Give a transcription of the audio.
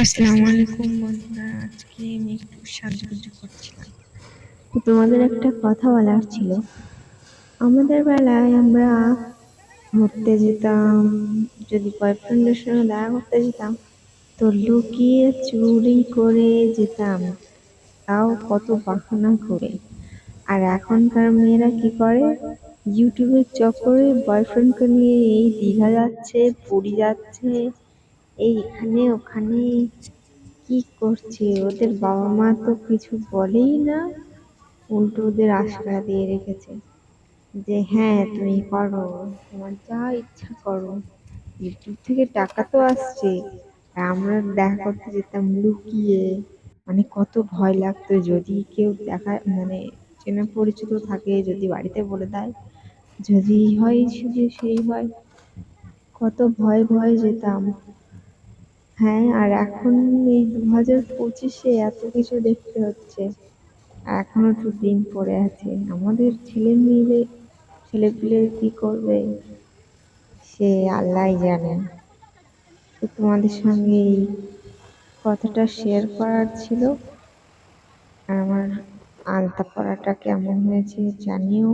আসসালামু আলাইকুম বন্ধুরা, আজকে আমি একটু সাজুগুজু করছিলাম। তো তোমাদের একটা কথা বলার ছিল। আমাদের বেলায় আমরা ঘুরতে যেতাম, যদি বয়ফ্রেন্ডের সঙ্গে দেখা করতে যেতাম তো লুকিয়ে চুরি করে যেতাম, তাও কত বাহানা করে। আর এখনকার মেয়েরা কি করে, ইউটিউবের চক্করে বয়ফ্রেন্ডকে নিয়ে এই দীঘা যাচ্ছে, পুরী যাচ্ছে, এই এখানে ওখানে কি করছে। ওদের বাবা মা তো কিছু বলেই না, উল্টো ওদের আশকারা দিয়ে রেখেছে যে হ্যাঁ তুমি করো, তোমার যা ইচ্ছা করো, ইউটিউব থেকে টাকা তো আসছে। আর আমরা দেখা করতে যেতাম লুকিয়ে, মানে কত ভয় লাগতো যদি কেউ দেখা, মানে চেনা পরিচিত থাকে, যদি বাড়িতে বলে দেয়, যদি হয় শুধু সেই হয়, কত ভয় ভয়ে যেতাম। হ্যাঁ, আর এখন এই 2025-এ এত কিছু দেখতে হচ্ছে, এখনো তো দিন পড়ে আছে। আমাদের ছেলেপিলে কি করবে সে আল্লাহই জানে। তো তোমাদের সঙ্গে এই কথাটা শেয়ার করার ছিল। আর আমার আলতা পড়াটা কেমন হয়েছে জানিও।